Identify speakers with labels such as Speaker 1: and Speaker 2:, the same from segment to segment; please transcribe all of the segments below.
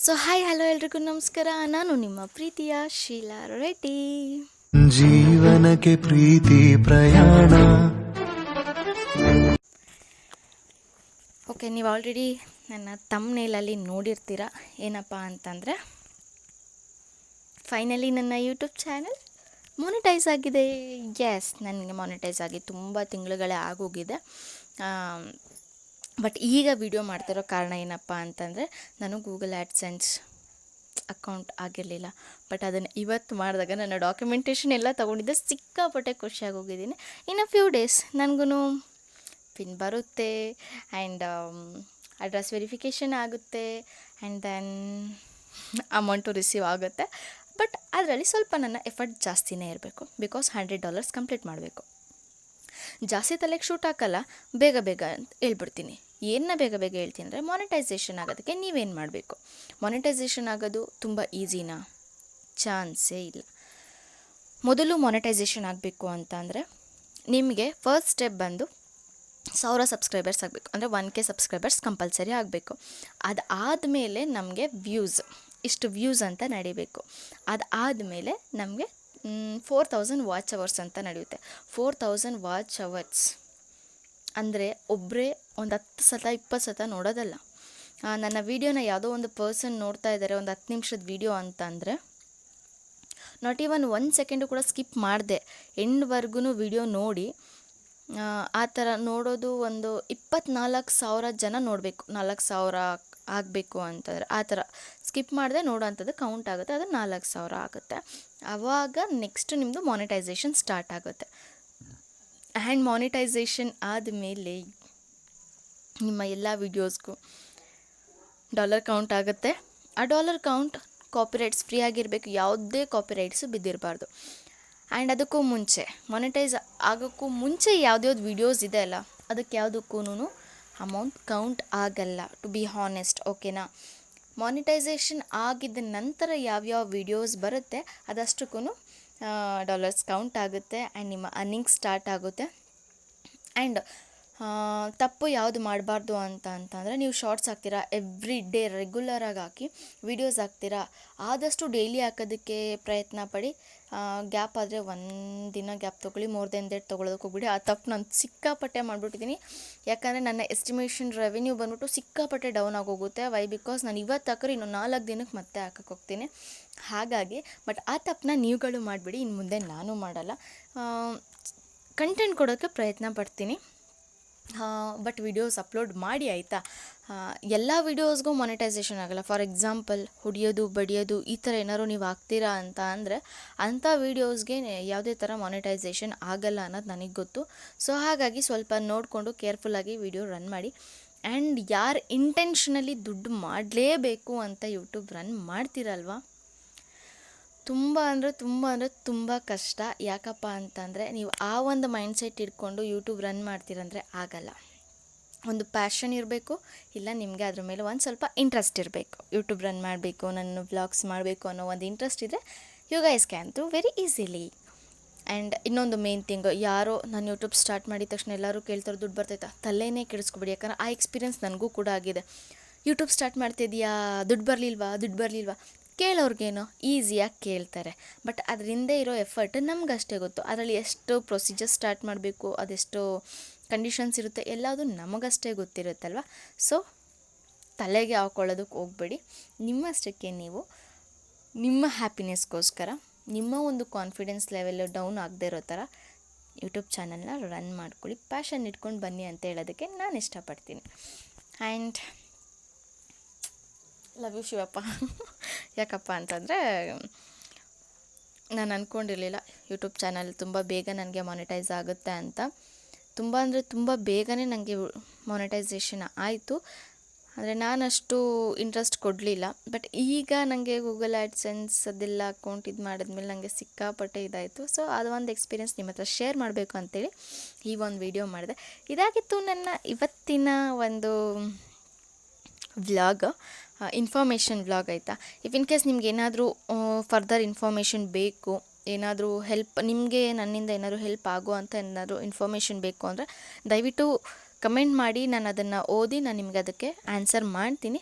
Speaker 1: So hi hello ಎಲ್ರಿಗೂ ನಮಸ್ಕಾರ. ನಾನು ನಿಮ್ಮ ಪ್ರೀತಿಯ ಶೀಲಾ ರೆಡ್ಡಿ.
Speaker 2: ಜೀವನಕ್ಕೆ ಪ್ರೀತಿ ಪ್ರಯಾಣ.
Speaker 1: ಓಕೆ, ನೀವು ಆಲ್ರೆಡಿ ನನ್ನ ತಮ್ನೇಲಲ್ಲಿ ನೋಡಿರ್ತೀರ. ಏನಪ್ಪ ಅಂತಂದರೆ, ಫೈನಲಿ ನನ್ನ ಯೂಟ್ಯೂಬ್ ಚಾನಲ್ ಮೊನಿಟೈಸ್ ಆಗಿದೆ. ಎಸ್, ನನಗೆ ಮೊನಿಟೈಸ್ ಆಗಿ ತುಂಬ ತಿಂಗಳುಗಳೇ ಆಗೋಗಿದೆ. ಬಟ್ ಈಗ ವಿಡಿಯೋ ಮಾಡ್ತಿರೋ ಕಾರಣ ಏನಪ್ಪ ಅಂತಂದರೆ, ನಾನು ಗೂಗಲ್ ಆ್ಯಡ್ಸೆನ್ಸ್ ಅಕೌಂಟ್ ಆಗಿರಲಿಲ್ಲ. ಬಟ್ ಅದನ್ನು ಇವತ್ತು ಮಾಡಿದಾಗ ನನ್ನ ಡಾಕ್ಯುಮೆಂಟೇಷನ್ ಎಲ್ಲ ತೊಗೊಂಡಿದ್ದೆ. ಸಿಕ್ಕಾಪಟ್ಟೆ ಖುಷಿಯಾಗಿ ಹೋಗಿದ್ದೀನಿ. ಇನ್ನು ಫ್ಯೂ ಡೇಸ್ ನನಗೂ ಪಿನ್ ಬರುತ್ತೆ ಆ್ಯಂಡ್ ಅಡ್ರೆಸ್ ವೆರಿಫಿಕೇಷನ್ ಆಗುತ್ತೆ ಆ್ಯಂಡ್ ದೆನ್ ಅಮೌಂಟು ರಿಸೀವ್ ಆಗುತ್ತೆ. ಬಟ್ ಅದರಲ್ಲಿ ಸ್ವಲ್ಪ ನನ್ನ ಎಫರ್ಟ್ ಜಾಸ್ತಿನೇ ಇರಬೇಕು. ಬಿಕಾಸ್ $100 ಕಂಪ್ಲೀಟ್ ಮಾಡಬೇಕು. ಜಾಸ್ತಿ ತಲೆಗೆ ಶೂಟ್ ಹಾಕಲ್ಲ, ಬೇಗ ಬೇಗ ಅಂತ ಹೇಳ್ಬಿಡ್ತೀನಿ. ಏನನ್ನ ಬೇಗ ಬೇಗ ಹೇಳ್ತೀನಿ ಅಂದರೆ, ಮಾನಿಟೈಸೇಷನ್ ಆಗೋದಕ್ಕೆ ನೀವೇನು ಮಾಡಬೇಕು? ಮಾನಿಟೈಸೇಷನ್ ಆಗೋದು ತುಂಬ ಈಸಿನಾ? ಚಾನ್ಸೇ ಇಲ್ಲ. ಮೊದಲು ಮಾನಿಟೈಸೇಷನ್ ಆಗಬೇಕು ಅಂತ ಅಂದರೆ, ನಿಮಗೆ ಫಸ್ಟ್ ಸ್ಟೆಪ್ ಬಂದು 1000 ಸಬ್ಸ್ಕ್ರೈಬರ್ಸ್ ಆಗಬೇಕು. ಅಂದರೆ 1K ಸಬ್ಸ್ಕ್ರೈಬರ್ಸ್ ಕಂಪಲ್ಸರಿ ಆಗಬೇಕು. ಅದಾದಮೇಲೆ ನಮಗೆ ಇಷ್ಟು ವ್ಯೂಸ್ ಅಂತ ನಡಿಬೇಕು. ಅದಾದಮೇಲೆ ನಮಗೆ 4000 ವಾಚ್ ಅವರ್ಸ್ ಅಂತ ನಡೆಯುತ್ತೆ. 4000 ವಾಚ್ ಅವರ್ಸ್ ಅಂದರೆ ಒಬ್ಬರೇ ಒಂದು 10 ಸತ 20 ಸತ ನೋಡೋದಲ್ಲ. ನನ್ನ ವೀಡಿಯೋನ ಯಾವುದೋ ಒಂದು ಪರ್ಸನ್ ನೋಡ್ತಾ ಇದ್ದಾರೆ, ಒಂದು 10 ನಿಮಿಷದ ವೀಡಿಯೋ ಅಂತಂದರೆ, ನಾಟ್ ಈವನ್ 1 ಸೆಕೆಂಡು ಕೂಡ ಸ್ಕಿಪ್ ಮಾಡಿದೆ ಎಂಡ್ವರೆಗೂ ವೀಡಿಯೋ ನೋಡಿ. ಆ ಥರ ನೋಡೋದು ಒಂದು 24,000 ಜನ ನೋಡಬೇಕು. 4,000 ಆಗಬೇಕು ಅಂತಂದರೆ ಆ ಥರ ಸ್ಕಿಪ್ ಮಾಡಿದೆ ನೋಡೋ ಅಂಥದ್ದು ಕೌಂಟ್ ಆಗುತ್ತೆ. ಅದು 4,000 ಆಗುತ್ತೆ. ಆವಾಗ ನೆಕ್ಸ್ಟ್ ನಿಮ್ಮದು ಮಾನಿಟೈಸೇಷನ್ ಸ್ಟಾರ್ಟ್ ಆಗುತ್ತೆ. ಆ್ಯಂಡ್ ಮಾನಿಟೈಸೇಷನ್ ಆದಮೇಲೆ ನಿಮ್ಮ ಎಲ್ಲ ವೀಡಿಯೋಸ್ಗೂ ಡಾಲರ್ ಕೌಂಟ್ ಆಗುತ್ತೆ. ಆ ಡಾಲರ್ ಕೌಂಟ್ ಕಾಪಿರೈಟ್ಸ್ ಫ್ರೀ ಆಗಿರಬೇಕು. ಯಾವುದೇ ಕಾಪಿರೈಟ್ಸು ಬಿದ್ದಿರಬಾರ್ದು. ಆ್ಯಂಡ್ ಅದಕ್ಕೂ ಮುಂಚೆ, ಮಾನಿಟೈಸ್ ಆಗೋಕ್ಕೂ ಮುಂಚೆ ಯಾವ್ದ್ಯಾವ್ದು ವೀಡಿಯೋಸ್ ಇದೆ ಅಲ್ಲ, ಅದಕ್ಕೆ ಯಾವುದಕ್ಕೂ ಅಮೌಂಟ್ ಕೌಂಟ್ ಆಗಲ್ಲ, ಟು ಬಿ ಹಾನೆಸ್ಟ್. ಓಕೆನಾ? ಮಾನಿಟೈಸೇಷನ್ ಆಗಿದ್ದ ನಂತರ ಯಾವ್ಯಾವ ವೀಡಿಯೋಸ್ ಬರುತ್ತೆ ಅದಷ್ಟಕ್ಕೂ ಡಾಲರ್ಸ್ ಕೌಂಟ್ ಆಗುತ್ತೆ ಆ್ಯಂಡ್ ನಿಮ್ಮ ಅರ್ನಿಂಗ್ ಸ್ಟಾರ್ಟ್ ಆಗುತ್ತೆ. ಆ್ಯಂಡ್ ತಪ್ಪು ಯಾವುದು ಮಾಡಬಾರ್ದು ಅಂತಂದರೆ, ನೀವು ಶಾರ್ಟ್ಸ್ ಹಾಕ್ತೀರಾ, ಎವ್ರಿ ಡೇ ರೆಗ್ಯುಲರಾಗಿ ಹಾಕಿ ವೀಡಿಯೋಸ್ ಹಾಕ್ತೀರಾ, ಆದಷ್ಟು ಡೈಲಿ ಹಾಕೋದಕ್ಕೆ ಪ್ರಯತ್ನ ಪಡಿ. ಗ್ಯಾಪ್ ಆದರೆ ಒಂದಿನ ಗ್ಯಾಪ್ ತೊಗೊಳ್ಳಿ, ಮೋರ್ ದೆನ್ ದಟ್ ತೊಗೊಳೋದಕ್ಕೆ ಹೋಗ್ಬಿಡಿ. ಆ ತಪ್ಪು ನಾನು ಸಿಕ್ಕಾಪಟ್ಟೆ ಮಾಡಿಬಿಟ್ಟಿದ್ದೀನಿ. ಯಾಕಂದರೆ ನನ್ನ ಎಸ್ಟಿಮೇಷನ್ ರೆವೆನ್ಯೂ ಬಂದ್ಬಿಟ್ಟು ಸಿಕ್ಕಾಪಟ್ಟೆ ಡೌನ್ ಆಗೋಗುತ್ತೆ. ವೈ? ಬಿಕಾಸ್ ನಾನು ಇವತ್ತು ಹಾಕಿದ್ರೆ ಇನ್ನು 4 ದಿನಕ್ಕೆ ಮತ್ತೆ ಹಾಕಕ್ಕೆ ಹೋಗ್ತೀನಿ. ಹಾಗಾಗಿ ಬಟ್ ಆ ತಪ್ಪನ್ನ ನೀವುಗಳು ಮಾಡಿಬಿಡಿ. ಇನ್ನು ಮುಂದೆ ನಾನು ಮಾಡಲ್ಲ. ಕಂಟೆಂಟ್ ಕೊಡೋಕ್ಕೆ ಪ್ರಯತ್ನ ಪಡ್ತೀನಿ. ಬಟ್ ವೀಡಿಯೋಸ್ ಅಪ್ಲೋಡ್ ಮಾಡಿ, ಆಯಿತಾ? ಎಲ್ಲ ವೀಡಿಯೋಸ್ಗೂ ಮಾನಿಟೈಸೇಷನ್ ಆಗೋಲ್ಲ. ಫಾರ್ ಎಕ್ಸಾಂಪಲ್, ಹೊಡಿಯೋದು ಬಡಿಯೋದು ಈ ಥರ ಏನಾದ್ರು ನೀವು ಹಾಕ್ತೀರಾ ಅಂತ ಅಂದರೆ, ಅಂಥ ವೀಡಿಯೋಸ್ಗೆ ಯಾವುದೇ ಥರ ಮಾನಿಟೈಸೇಷನ್ ಆಗಲ್ಲ ಅನ್ನೋದು ನನಗೆ ಗೊತ್ತು. ಸೊ ಹಾಗಾಗಿ ಸ್ವಲ್ಪ ನೋಡಿಕೊಂಡು ಕೇರ್ಫುಲ್ಲಾಗಿ ವೀಡಿಯೋ ರನ್ ಮಾಡಿ. ಆ್ಯಂಡ್ ಯಾರು ಇಂಟೆನ್ಷನಲಿ ದುಡ್ಡು ಮಾಡಲೇಬೇಕು ಅಂತ ಯೂಟ್ಯೂಬ್ ರನ್ ಮಾಡ್ತೀರಲ್ವ, ತುಂಬ ಕಷ್ಟ. ಯಾಕಪ್ಪ ಅಂತಂದರೆ, ನೀವು ಆ ಒಂದು ಮೈಂಡ್ಸೆಟ್ ಇಟ್ಕೊಂಡು ಯೂಟ್ಯೂಬ್ ರನ್ ಮಾಡ್ತೀರಂದರೆ ಆಗಲ್ಲ. ಒಂದು ಪ್ಯಾಷನ್ ಇರಬೇಕು, ಇಲ್ಲ ನಿಮಗೆ ಅದ್ರ ಮೇಲೆ ಒಂದು ಸ್ವಲ್ಪ ಇಂಟ್ರೆಸ್ಟ್ ಇರಬೇಕು. ಯೂಟ್ಯೂಬ್ ರನ್ ಮಾಡಬೇಕು, ನನ್ನ ವ್ಲಾಗ್ಸ್ ಮಾಡಬೇಕು ಅನ್ನೋ ಒಂದು ಇಂಟ್ರೆಸ್ಟ್ ಇದ್ದರೆ you guys can do very easily. And ಇನ್ನೊಂದು ಮೇನ್ ಥಿಂಗು, ಯಾರೋ ನಾನು ಯೂಟ್ಯೂಬ್ ಸ್ಟಾರ್ಟ್ ಮಾಡಿದ ತಕ್ಷಣ ಎಲ್ಲರೂ ಕೇಳ್ತಾರೆ ದುಡ್ಡು ಬರ್ತೈತಾ? ತಲೆನೇ ಕೆಡಿಸ್ಕೊಬೇಡಿ. ಯಾಕಂದರೆ ಆ ಎಕ್ಸ್ಪೀರಿಯೆನ್ಸ್ ನನಗೂ ಕೂಡ ಆಗಿದೆ. ಯೂಟ್ಯೂಬ್ ಸ್ಟಾರ್ಟ್ ಮಾಡ್ತಿದ್ದೀಯಾ, ದುಡ್ಡು ಬರಲಿಲ್ವಾ ಕೇಳೋರ್ಗೇನೋ ಈಸಿಯಾಗಿ ಕೇಳ್ತಾರೆ. ಬಟ್ ಅದರಿಂದ ಇರೋ ಎಫರ್ಟ್ ನಮಗಷ್ಟೇ ಗೊತ್ತು. ಅದರಲ್ಲಿ ಎಷ್ಟು ಪ್ರೊಸೀಜರ್ ಸ್ಟಾರ್ಟ್ ಮಾಡಬೇಕು, ಅದೆಷ್ಟು ಕಂಡೀಷನ್ಸ್ ಇರುತ್ತೆ, ಎಲ್ಲದು ನಮಗಷ್ಟೇ ಗೊತ್ತಿರುತ್ತಲ್ವ. ಸೊ ತಲೆಗೆ ಹಾಕ್ಕೊಳ್ಳೋದಕ್ಕೆ ಹೋಗಬೇಡಿ. ನಿಮ್ಮಷ್ಟಕ್ಕೆ ನೀವು ನಿಮ್ಮ ಹ್ಯಾಪಿನೆಸ್ಗೋಸ್ಕರ, ನಿಮ್ಮ ಒಂದು ಕಾನ್ಫಿಡೆನ್ಸ್ ಲೆವೆಲ್ ಡೌನ್ ಆಗದೆ ಇರೋ ಥರ ಯೂಟ್ಯೂಬ್ ಚಾನಲ್ನ ರನ್ ಮಾಡ್ಕೊಳ್ಳಿ. ಪ್ಯಾಷನ್ ಇಟ್ಕೊಂಡು ಬನ್ನಿ ಅಂತ ಹೇಳೋದಕ್ಕೆ ನಾನು ಇಷ್ಟಪಡ್ತೀನಿ. And love you Shivappa. ಯಾಕಪ್ಪ ಅಂತಂದರೆ, ನಾನು ಅಂದ್ಕೊಂಡಿರಲಿಲ್ಲ ಯೂಟ್ಯೂಬ್ ಚಾನಲ್ ತುಂಬ ಬೇಗ ನನಗೆ ಮಾನಿಟೈಸ್ ಆಗುತ್ತೆ ಅಂತ. ತುಂಬ ಬೇಗನೆ ನನಗೆ ಮಾನಿಟೈಸೇಷನ್ ಆಯಿತು. ಆದರೆ ನಾನಷ್ಟು ಇಂಟ್ರೆಸ್ಟ್ ಕೊಡಲಿಲ್ಲ. ಬಟ್ ಈಗ ನನಗೆ ಗೂಗಲ್ ಆ್ಯಡ್ಸೆನ್ಸ್ ಅದೆಲ್ಲ ಅಕೌಂಟ್ ಇದು ಮಾಡಿದ್ಮೇಲೆ ನನಗೆ ಸಿಕ್ಕಾಪಟ್ಟೆ ಇದಾಯಿತು. ಸೊ ಅದು ಒಂದು ಎಕ್ಸ್ಪೀರಿಯೆನ್ಸ್ ನಿಮ್ಮ ಹತ್ರ ಶೇರ್ ಮಾಡಬೇಕು ಅಂತೇಳಿ ಈ ಒಂದು ವಿಡಿಯೋ ಮಾಡಿದೆ. ಇದಾಗಿತ್ತು ನನ್ನ ಇವತ್ತಿನ ಒಂದು ವ್ಲಾಗ್, ಇನ್ಫಾರ್ಮೇಷನ್ ವ್ಲಾಗ್, ಆಯಿತಾ? ಇಫ್ ಇನ್ ಕೇಸ್ ನಿಮ್ಗೆ ಏನಾದರೂ ಫರ್ದರ್ ಇನ್ಫಾರ್ಮೇಷನ್ ಬೇಕು, ಏನಾದರೂ ಹೆಲ್ಪ್, ನಿಮಗೆ ನನ್ನಿಂದ ಏನಾದರೂ ಹೆಲ್ಪ್ ಆಗೋ ಅಂತ ಏನಾದರೂ ಇನ್ಫಾರ್ಮೇಷನ್ ಬೇಕು ಅಂದರೆ ದಯವಿಟ್ಟು ಕಮೆಂಟ್ ಮಾಡಿ. ನಾನು ಅದನ್ನು ಓದಿ ನಾನು ನಿಮಗೆ ಅದಕ್ಕೆ ಆನ್ಸರ್ ಮಾಡ್ತೀನಿ.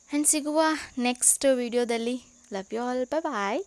Speaker 1: ಆ್ಯಂಡ್ ಸಿಗುವ ನೆಕ್ಸ್ಟ್ ವಿಡಿಯೋದಲ್ಲಿ. Love you all, bye.